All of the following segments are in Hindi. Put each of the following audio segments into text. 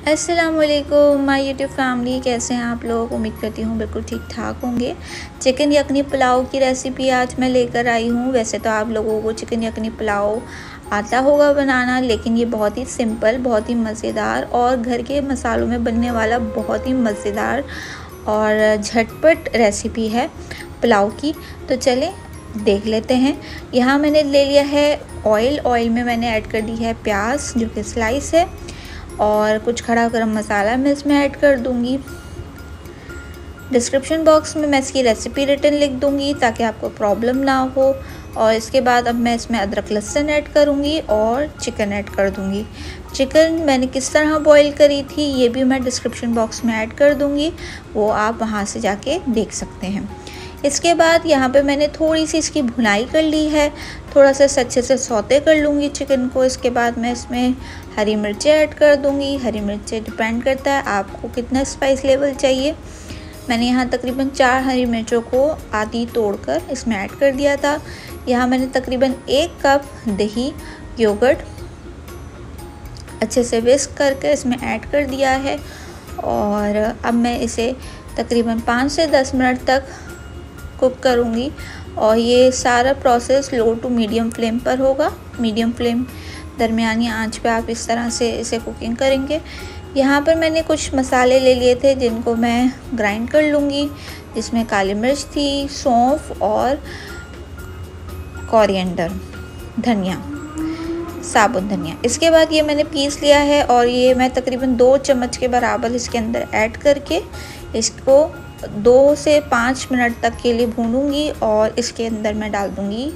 अस्सलामुअलैकुम माय यूट्यूब फैमिली, कैसे हैं आप लोग। उम्मीद करती हूँ बिल्कुल ठीक ठाक होंगे। चिकन यखनी पुलाव की रेसिपी आज मैं लेकर आई हूँ। वैसे तो आप लोगों को चिकन यखनी पुलाव आता होगा बनाना, लेकिन ये बहुत ही सिंपल, बहुत ही मज़ेदार और घर के मसालों में बनने वाला बहुत ही मज़ेदार और झटपट रेसिपी है पुलाव की। तो चलें देख लेते हैं। यहाँ मैंने ले लिया है ऑयल में मैंने ऐड कर दी है प्याज जो कि स्लाइस है, और कुछ खड़ा गरम मसाला मैं इसमें ऐड कर दूंगी। डिस्क्रिप्शन बॉक्स में मैं इसकी रेसिपी रिटन लिख दूंगी ताकि आपको प्रॉब्लम ना हो। और इसके बाद अब मैं इसमें अदरक लहसुन ऐड करूंगी और चिकन ऐड कर दूंगी। चिकन मैंने किस तरह बॉईल करी थी ये भी मैं डिस्क्रिप्शन बॉक्स में ऐड कर दूंगी, वो आप वहां से जाके देख सकते हैं। इसके बाद यहाँ पे मैंने थोड़ी सी इसकी भुनाई कर ली है, थोड़ा सा अच्छे से सौते कर लूँगी चिकन को। इसके बाद मैं इसमें हरी मिर्चें ऐड कर दूँगी। हरी मिर्चें डिपेंड करता है आपको कितना स्पाइस लेवल चाहिए। मैंने यहाँ तकरीबन 4 हरी मिर्चों को आधी तोड़कर इसमें ऐड कर दिया था। यहाँ मैंने तकरीबन 1 कप दही योगर्ट अच्छे से विस्क करके इसमें ऐड कर दिया है, और अब मैं इसे तकरीबन 5 से 10 मिनट तक कुक करूँगी। और ये सारा process low to medium flame पर होगा। मीडियम फ्लेम दरमियानी आंच पे आप इस तरह से इसे कुकिंग करेंगे। यहाँ पर मैंने कुछ मसाले ले लिए थे जिनको मैं ग्राइंड कर लूँगी, जिसमें काली मिर्च थी, सौंफ और कोरिएंडर धनिया, साबुत धनिया। इसके बाद ये मैंने पीस लिया है और ये मैं तकरीबन 2 चम्मच के बराबर इसके अंदर ऐड करके इसको 2 से 5 मिनट तक के लिए भूनूंगी। और इसके अंदर मैं डाल दूंगी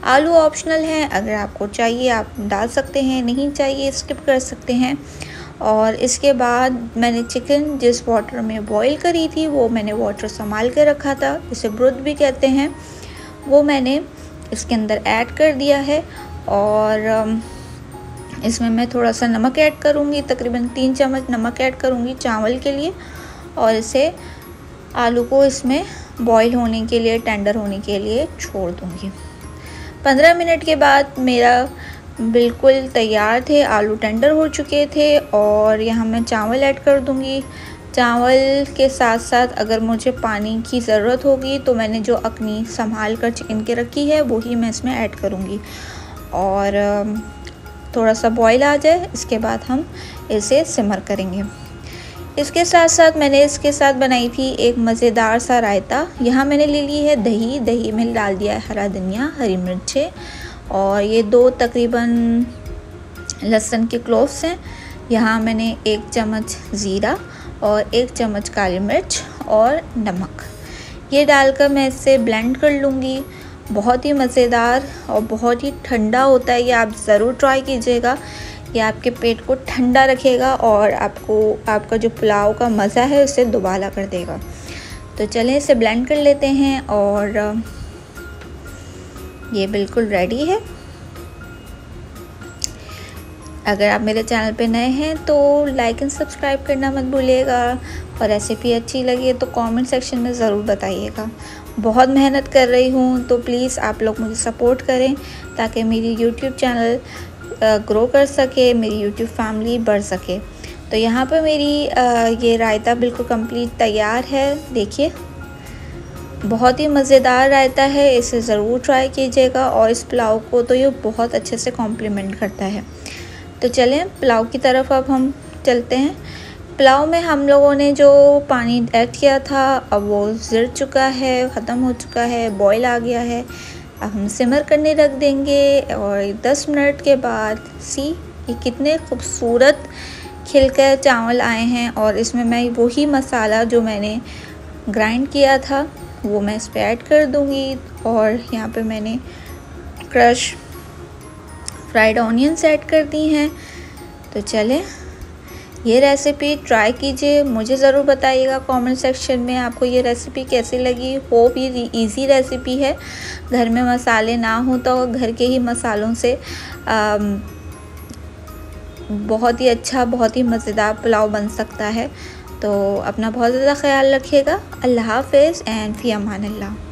आलू ऑप्शनल है, अगर आपको चाहिए आप डाल सकते हैं, नहीं चाहिए स्किप कर सकते हैं। और इसके बाद मैंने चिकन जिस वाटर में बॉईल करी थी वो मैंने वाटर संभाल के रखा था, इसे ब्रुद भी कहते हैं, वो मैंने इसके अंदर ऐड कर दिया है। और इसमें मैं थोड़ा सा नमक ऐड करूँगी, तकरीबन 3 चम्मच नमक ऐड करूँगी चावल के लिए। और इसे आलू को इसमें बॉईल होने के लिए, टेंडर होने के लिए छोड़ दूँगी। 15 मिनट के बाद मेरा बिल्कुल तैयार थे, आलू टेंडर हो चुके थे। और यहाँ मैं चावल ऐड कर दूँगी। चावल के साथ साथ अगर मुझे पानी की ज़रूरत होगी तो मैंने जो अखनी संभाल कर चिकन के रखी है वही मैं इसमें ऐड करूँगी। और थोड़ा सा बॉईल आ जाए इसके बाद हम इसे सिमर करेंगे। इसके साथ साथ मैंने इसके साथ बनाई थी एक मज़ेदार सा रायता। यहाँ मैंने ले ली है दही में डाल दिया है हरा धनिया, हरी मिर्चें, और ये 2 तकरीबन लहसुन के क्लोव्स हैं। यहाँ मैंने 1 चम्मच ज़ीरा और 1 चम्मच काली मिर्च और नमक, ये डालकर मैं इसे ब्लेंड कर लूँगी। बहुत ही मज़ेदार और बहुत ही ठंडा होता है, ये आप ज़रूर ट्राई कीजिएगा। ये आपके पेट को ठंडा रखेगा और आपका जो पुलाव का मज़ा है उसे दुबारा कर देगा। तो चलें इसे ब्लेंड कर लेते हैं। और ये बिल्कुल रेडी है। अगर आप मेरे चैनल पे नए हैं तो लाइक एंड सब्सक्राइब करना मत भूलिएगा, और रेसिपी अच्छी लगी तो कमेंट सेक्शन में ज़रूर बताइएगा। बहुत मेहनत कर रही हूँ तो प्लीज़ आप लोग मुझे सपोर्ट करें ताकि मेरी यूट्यूब चैनल ग्रो कर सके, मेरी यूट्यूब फैमिली बढ़ सके। तो यहाँ पर मेरी ये रायता बिल्कुल कंप्लीट तैयार है। देखिए बहुत ही मज़ेदार रायता है, इसे ज़रूर ट्राई कीजिएगा। और इस पुलाव को तो ये बहुत अच्छे से कॉम्प्लीमेंट करता है। तो चलें पुलाव की तरफ अब हम चलते हैं। पुलाव में हम लोगों ने जो पानी ऐड किया था अब वो ज़िर चुका है, ख़त्म हो चुका है, बॉईल आ गया है। अब हम सिमर करने रख देंगे। और 10 मिनट के बाद ये कितने खूबसूरत खिलकर चावल आए हैं। और इसमें मैं वही मसाला जो मैंने ग्राइंड किया था वो मैं इस पर ऐड कर दूंगी। और यहाँ पे मैंने क्रश फ्राइड ऑनियंस ऐड कर दी हैं। तो चलें ये रेसिपी ट्राई कीजिए, मुझे ज़रूर बताइएगा कमेंट सेक्शन में आपको ये रेसिपी कैसी लगी। होप ये इजी रेसिपी है, घर में मसाले ना हो तो घर के ही मसालों से बहुत ही अच्छा, बहुत ही मज़ेदार पुलाव बन सकता है। तो अपना बहुत ज़्यादा ख्याल रखिएगा। अल्लाह हाफ़िज़ एंड फ़ी अमान अल्लाह।